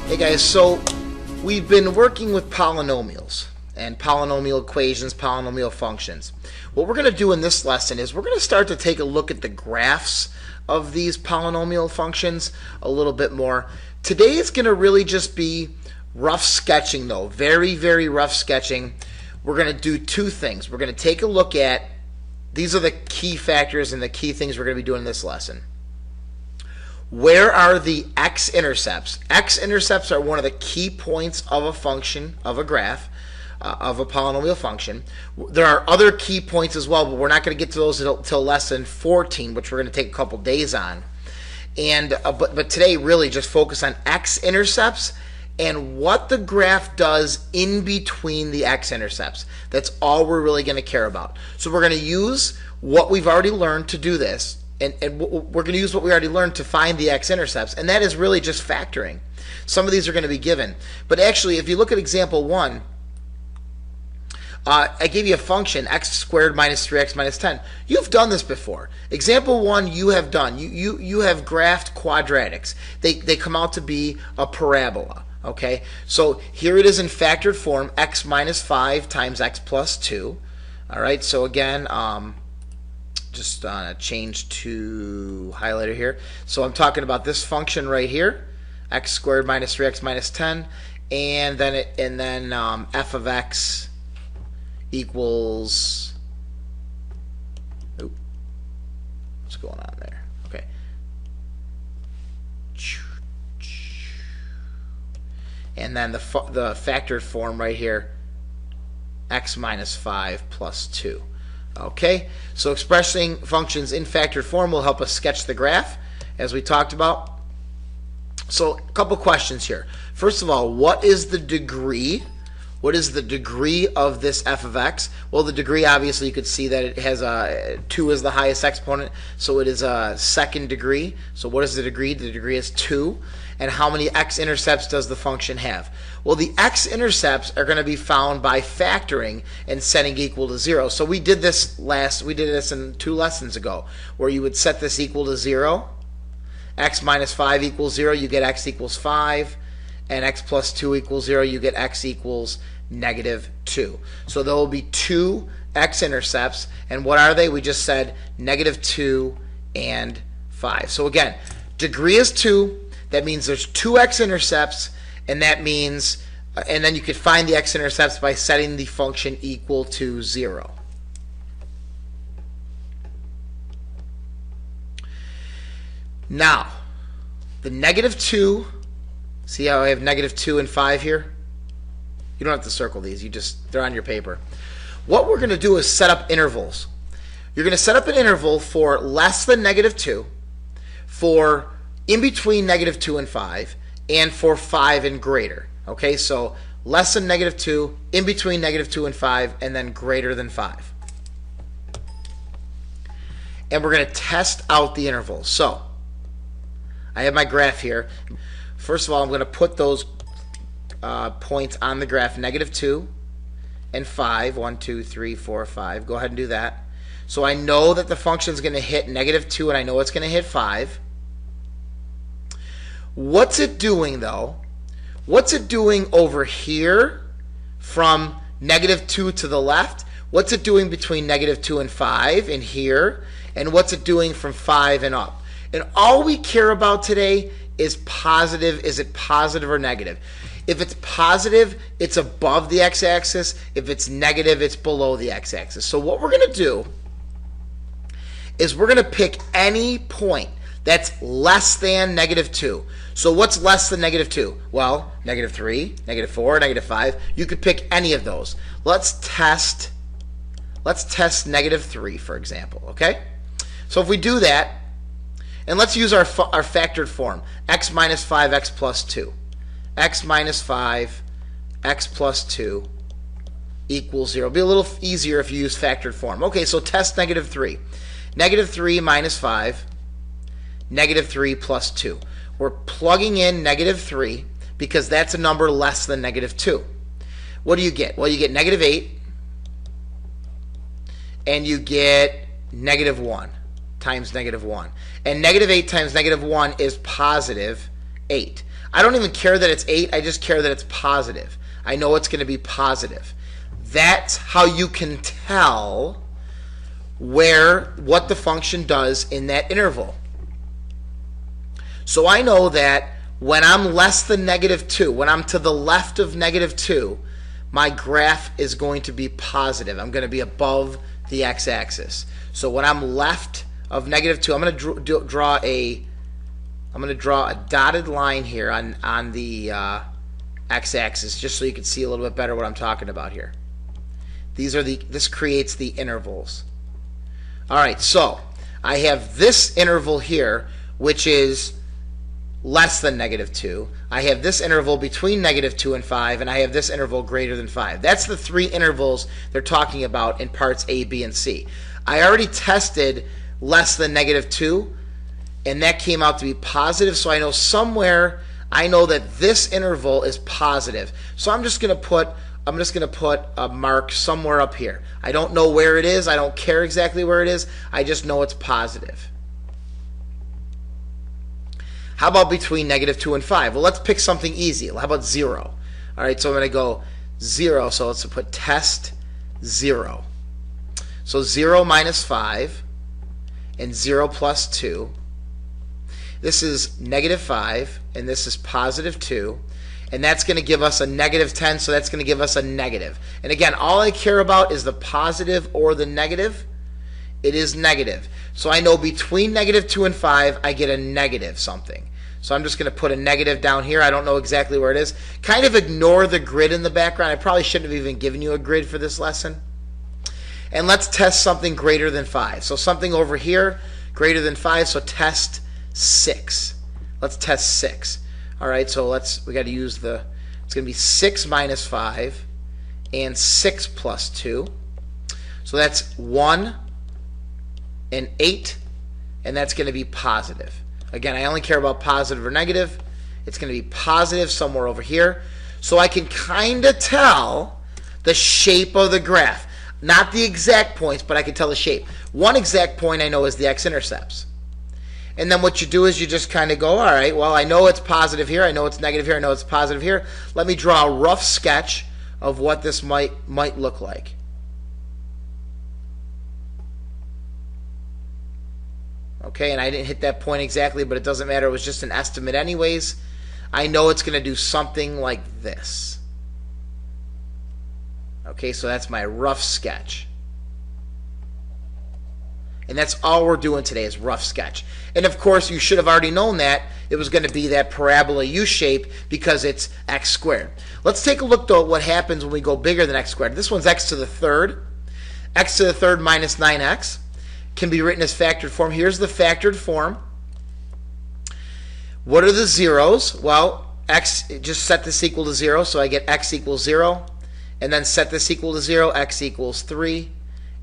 Hey guys, so we've been working with polynomials and polynomial equations, polynomial functions. What we're going to do in this lesson is we're going to start to take a look at the graphs of these polynomial functions a little bit more. Today it's going to really just be rough sketching though, very, very rough sketching. We're going to do two things. We're going to take a look at, these are the key factors and the key things we're going to be doing in this lesson. Where are the x-intercepts? X-intercepts are one of the key points of a function, of a graph, of a polynomial function. There are other key points as well, but we're not going to get to those until lesson 14, which we're going to take a couple days on. And but today, really just focus on x-intercepts and what the graph does in between the x-intercepts. That's all we're really going to care about. So we're going to use what we've already learned to do this. And we're going to use what we already learned to find the x-intercepts, and that is really just factoring. Some of these are going to be given. But actually, if you look at example 1, I gave you a function, x squared minus 3x minus 10. You've done this before. Example 1 you have done. You have graphed quadratics. They come out to be a parabola. Okay? So here it is in factored form, x minus 5 times x plus 2. All right, so again, just change to highlighter here. So I'm talking about this function right here, x squared minus 3x minus 10, and then f of x equals, what's going on there? Okay. And then the factored form right here, x minus 5 plus 2. Okay, so expressing functions in factored form will help us sketch the graph, as we talked about. So a couple questions here. First of all, what is the degree? What is the degree of this f of x? Well, the degree, obviously, you could see that it has 2 as the highest exponent, so it is a second degree. So what is the degree? The degree is 2. And how many x-intercepts does the function have? Well, the x-intercepts are going to be found by factoring and setting equal to 0. So we did this in 2 lessons ago, where you would set this equal to 0. X minus 5 equals 0, you get x equals 5. And x plus 2 equals 0, you get x equals negative 2. So there will be 2 x-intercepts. And what are they? We just said negative 2 and 5. So again, degree is 2. That means there's 2 x-intercepts, and that means, and then you could find the x-intercepts by setting the function equal to 0. Now, the negative 2, see how I have negative 2 and 5 here? You don't have to circle these, they're on your paper. What we're going to do is set up intervals. You're going to set up an interval for less than negative 2, for in between negative 2 and 5, and for 5 and greater. Okay, so less than negative 2, in between negative 2 and 5, and then greater than 5. And we're going to test out the intervals. So I have my graph here. First of all, I'm going to put those points on the graph, negative 2 and 5. 1, 2, 3, 4, 5. Go ahead and do that. So I know that the function is going to hit negative 2, and I know it's going to hit 5. What's it doing though? What's it doing over here from negative 2 to the left? What's it doing between negative 2 and 5 in here? And what's it doing from 5 and up? And all we care about today is positive. Is it positive or negative? If it's positive, it's above the x-axis. If it's negative, it's below the x-axis. So what we're going to do is we're going to pick any point that's less than negative 2. So what's less than negative 2? Well, negative 3, negative 4, negative 5. You could pick any of those. Let's test negative 3, for example. Okay? So if we do that, and let's use our factored form, x minus 5, x plus 2. X minus 5, x plus 2 equals 0. It'll be a little easier if you use factored form. Okay, so test negative 3. Negative 3 minus 5, negative 3 plus 2. We're plugging in negative 3 because that's a number less than negative 2. What do you get? Well, you get negative 8, and you get negative 1 times negative 1. And negative 8 times negative 1 is positive 8. I don't even care that it's 8. I just care that it's positive. I know it's going to be positive. That's how you can tell what the function does in that interval. So I know that when I'm less than -2, when I'm to the left of -2, my graph is going to be positive. I'm going to be above the x-axis. So when I'm left of -2, I'm going to draw a dotted line here on the x-axis, just so you can see a little bit better what I'm talking about here. This creates the intervals. All right, so I have this interval here, which is less than -2. I have this interval between -2 and 5, and I have this interval greater than 5. That's the 3 intervals they're talking about in parts A, B, and C. I already tested less than -2, and that came out to be positive, so I know somewhere, I know that this interval is positive. So I'm just going to put a mark somewhere up here. I don't know where it is. I don't care exactly where it is. I just know it's positive. How about between -2 and 5? Well, let's pick something easy. How about 0? All right, so I'm going to go 0. So let's put test 0. So 0 minus 5 and 0 plus 2. This is -5, and this is positive 2. And that's going to give us a -10, so that's going to give us a negative. And again, all I care about is the positive or the negative. It is negative. So I know between -2 and 5, I get a negative something. So I'm just going to put a negative down here. I don't know exactly where it is. Kind of ignore the grid in the background. I probably shouldn't have even given you a grid for this lesson. And let's test something greater than 5. So something over here, greater than 5, so test 6. Let's test 6. All right, so we got to use it's going to be 6 minus 5 and 6 plus 2. So that's 1 and 8, and that's going to be positive. Again, I only care about positive or negative. It's going to be positive somewhere over here. So I can kind of tell the shape of the graph. Not the exact points, but I can tell the shape. One exact point I know is the x-intercepts. And then what you do is you just kind of go, all right, well, I know it's positive here, I know it's negative here, I know it's positive here. Let me draw a rough sketch of what this might look like. Okay, and I didn't hit that point exactly, but it doesn't matter. It was just an estimate anyways. I know it's going to do something like this. Okay, so that's my rough sketch. And that's all we're doing today is rough sketch. And of course, you should have already known that it was going to be that parabola U shape because it's x squared. Let's take a look though at what happens when we go bigger than x squared. This one's x to the third. X to the third minus 9x can be written as factored form. Here's the factored form. What are the zeros? Well, just set this equal to 0, so I get x equals 0. And then set this equal to 0, x equals 3.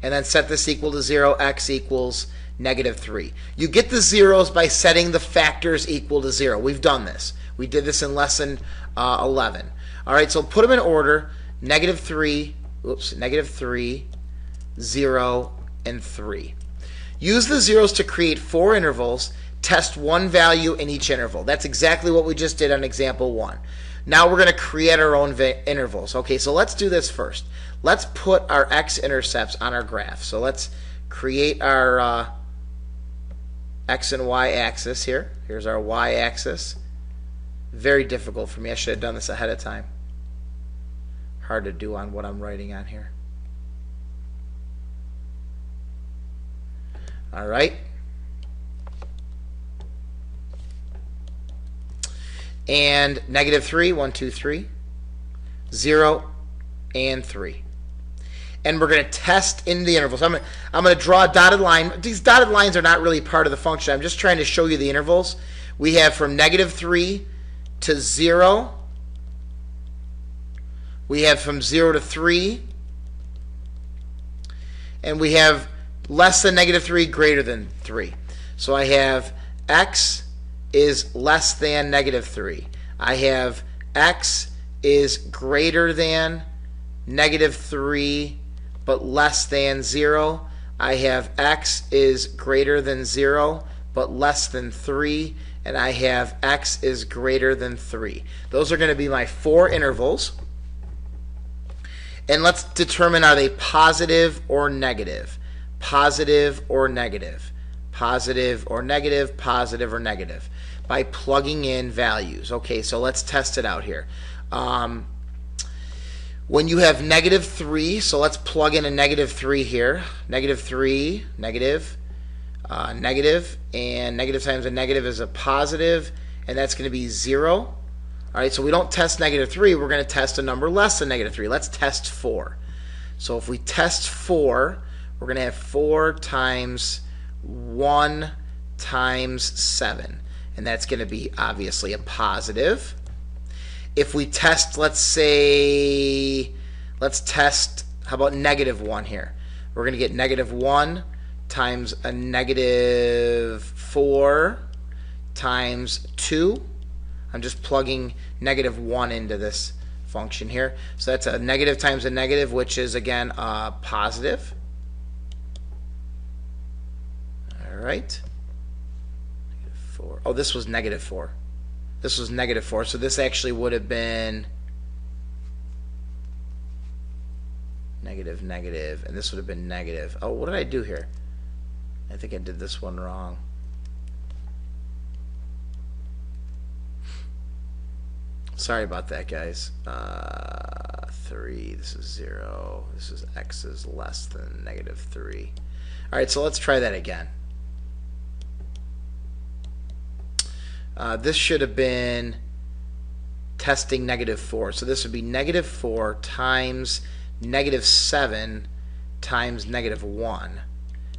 And then set this equal to 0, x equals -3. You get the zeros by setting the factors equal to 0. We've done this. We did this in lesson 11. All right, so put them in order. -3, -3, 0, and 3. Use the zeros to create 4 intervals. Test one value in each interval. That's exactly what we just did on example 1. Now we're going to create our own intervals. Okay, so let's do this first. Let's put our x-intercepts on our graph. So let's create our x and y axis here. Here's our y axis. Very difficult for me. I should have done this ahead of time. Hard to do on what I'm writing on here. All right. And -3, 1, 2, 3, 0, and 3. And we're going to test in the intervals. I'm going to draw a dotted line. These dotted lines are not really part of the function. I'm just trying to show you the intervals. We have from -3 to 0. We have from 0 to 3. And we have less than -3, greater than 3. So I have x is less than -3. I have x is greater than -3 but less than 0. I have x is greater than 0 but less than 3. and I have x is greater than 3. Those are going to be my 4 intervals. And let's determine, are they positive or negative? Positive or negative? Positive or negative? Positive or negative? By plugging in values. Okay, so let's test it out here. When you have negative 3, so let's plug in a negative 3 here. Negative 3, negative, negative, and negative times a negative is a positive, and that's going to be 0. All right, so we don't test negative 3. We're going to test a number less than negative 3. Let's test 4. So if we test 4, we're going to have 4 times 1 times 7. And that's going to be obviously a positive. If we test, let's test, how about negative 1 here? We're going to get negative 1 times a negative 4 times 2. I'm just plugging negative 1 into this function here. So that's a negative times a negative, which is, again, a positive. All right. Negative 4. Oh, this was negative 4. This was negative 4, so this actually would have been negative, negative, and this would have been negative. Oh, what did I do here? I think I did this one wrong. Sorry about that, guys. 3, this is 0. This is x is less than negative 3. All right, so let's try that again. This should have been testing negative 4. So this would be negative 4 times negative 7 times negative 1.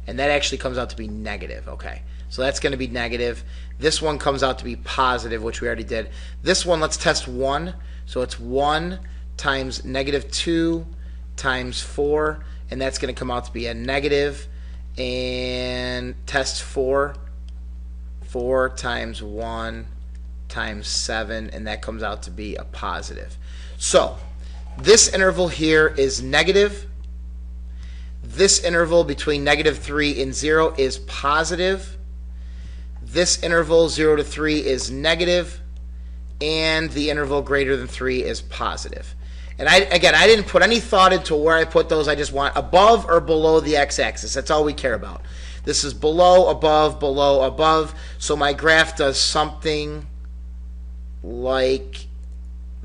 And that actually comes out to be negative. Okay, so that's going to be negative. This one comes out to be positive, which we already did. This one, let's test 1. So it's 1 times negative 2 times 4. And that's going to come out to be a negative. And test 4. 4 times 1 times 7, and that comes out to be a positive. So this interval here is negative. This interval between negative 3 and 0 is positive. This interval 0 to 3 is negative, and the interval greater than 3 is positive. And I didn't put any thought into where I put those. I just want above or below the x-axis. That's all we care about. This is below, above. So my graph does something like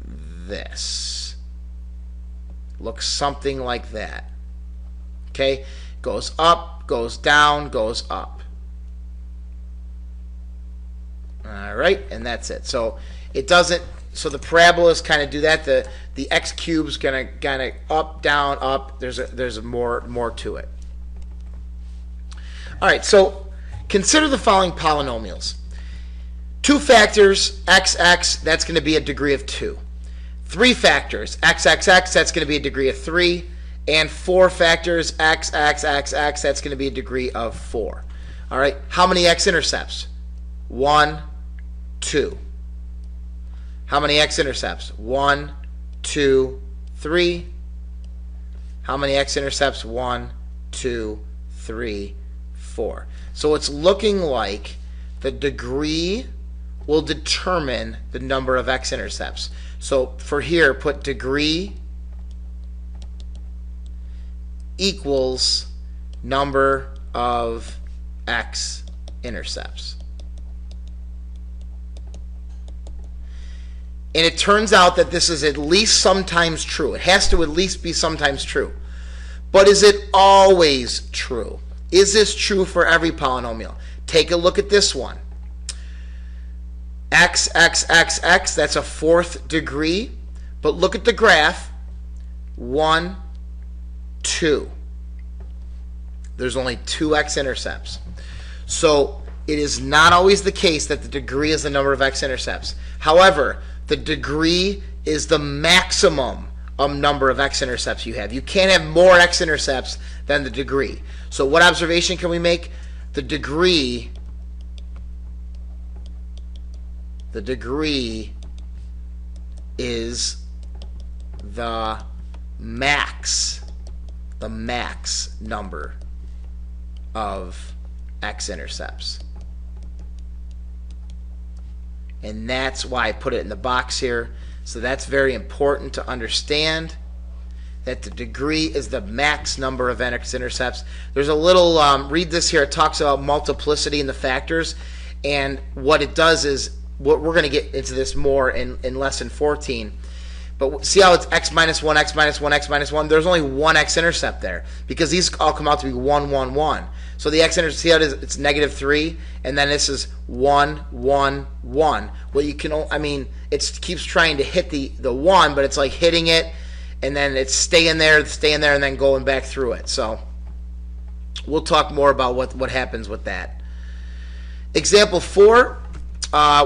this. Looks something like that. Okay? Goes up, goes down, goes up. All right, and that's it. So it doesn't. So the parabolas kind of do that. The x cube's gonna kind of up, down, up. There's more to it. All right, so consider the following polynomials. 2 factors, x, that's going to be a degree of 2. 3 factors, x, that's going to be a degree of 3. And 4 factors, x, that's going to be a degree of 4. All right, how many x-intercepts? 1, 2. How many x-intercepts? 1, 2, 3. How many x-intercepts? 1, 2, 3, 4. So it's looking like the degree will determine the number of x-intercepts. So for here, put degree equals number of x-intercepts. And it turns out that this is at least sometimes true. It has to at least be sometimes true. But is it always true? Is this true for every polynomial? Take a look at this one. X, that's a 4th degree. But look at the graph. 1, 2. There's only 2 x-intercepts. So it is not always the case that the degree is the number of x-intercepts. However, the degree is the maximum number of x-intercepts you have. You can't have more x-intercepts than the degree. So what observation can we make? The degree is the max number of x-intercepts. And that's why I put it in the box here. So that's very important to understand, that the degree is the max number of x-intercepts. There's a little, read this here, it talks about multiplicity and the factors, and what it does is, what we're going to get into this more in lesson 14, but see how it's x minus 1, x minus 1, x minus 1? There's only one x-intercept there, because these all come out to be 1, 1, 1. So the x-intercept, see how it is? It's negative 3, and then this is 1, 1, 1. Well, you can, I mean, it keeps trying to hit the 1, but it's like hitting it, and then it's staying there, and then going back through it. So we'll talk more about what happens with that. Example 4,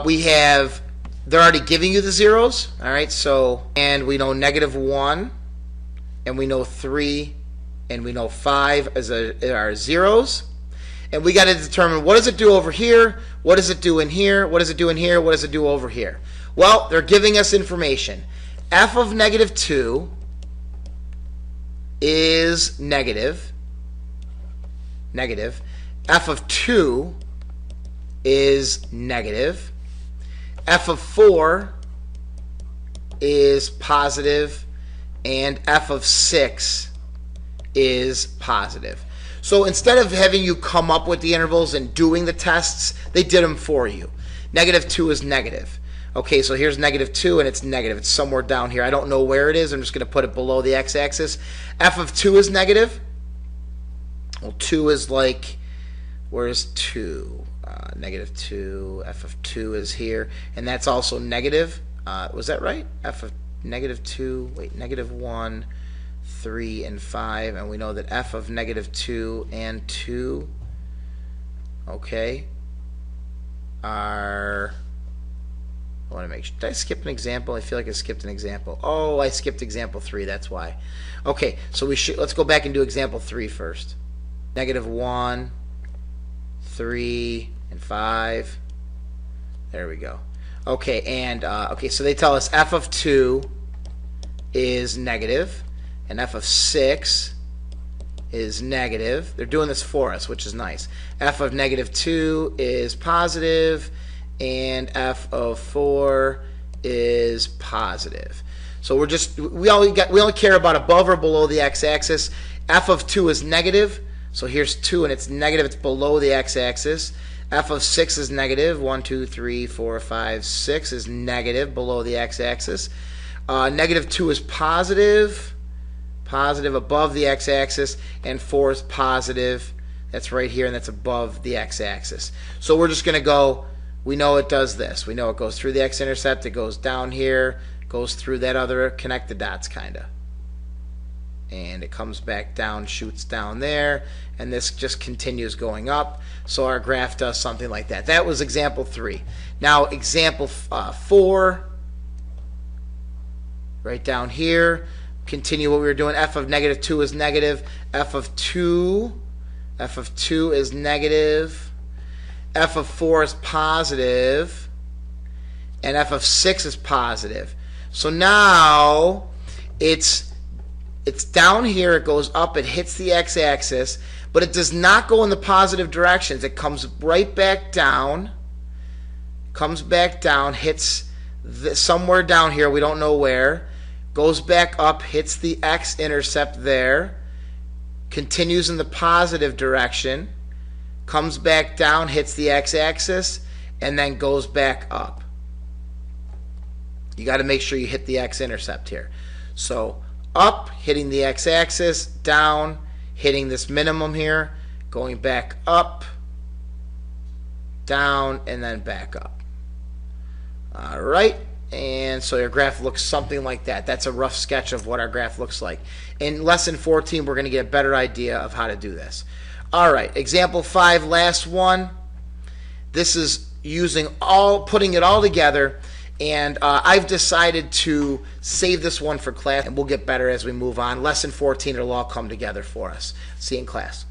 we have, they're already giving you the zeros, all right? So, and we know negative 1, and we know 3, and we know 5 are zeros. And we got to determine, what does it do over here? What does it do in here? What does it do in here? What does it do over here? Well, they're giving us information. F of negative 2 is negative. F of 2 is negative. F of 4 is positive, and F of 6 is positive. So instead of having you come up with the intervals and doing the tests, they did them for you. Negative 2 is negative. Okay, so here's negative 2, and it's negative. It's somewhere down here. I don't know where it is. I'm just going to put it below the x-axis. F of 2 is negative. Well, 2 is like, where's 2? Negative 2, F of 2 is here, and that's also negative. Was that right? F of negative 2, wait, negative 1, 3, and 5, and we know that F of negative 2 and 2, okay, are, I want to make sure, did I skip an example? I feel like I skipped an example. Oh, I skipped example 3, that's why. Okay, so let's go back and do example 3 first. Negative 1, 3, and 5. There we go. Okay, and okay, so they tell us F of 2 is negative, and F of 6 is negative. They're doing this for us, which is nice. F of negative 2 is positive, and F of 4 is positive. So we're just, we only care about above or below the x-axis. F of 2 is negative, so here's 2, and it's negative. It's below the x-axis. F of 6 is negative. 1, 2, 3, 4, 5, 6 is negative, below the x-axis. Negative 2 is positive above the x-axis, and 4 is positive. That's right here, and that's above the x-axis. So we're just going to go, we know it does this. We know it goes through the x-intercept, it goes down here, goes through that other, connect the dots kind of. And it comes back down, shoots down there, and this just continues going up. So our graph does something like that. That was example 3. Now example 4, right down here, continue what we were doing. F of negative 2 is negative. F of 2 is negative. F of 4 is positive, and F of 6 is positive. So now it's down here, it goes up, it hits the x-axis, but it does not go in the positive directions. It comes right back down, hits somewhere down here, we don't know where, goes back up, hits the x-intercept there, continues in the positive direction, comes back down, hits the x-axis, and then goes back up. You got to make sure you hit the x-intercept here. So up, hitting the x-axis, down, hitting this minimum here, going back up, down, and then back up. All right, and so your graph looks something like that. That's a rough sketch of what our graph looks like. In lesson 14, we're going to get a better idea of how to do this. All right, example 5, last one. This is putting it all together. And I've decided to save this one for class, and we'll get better as we move on. Lesson 14, it'll all come together for us. See you in class.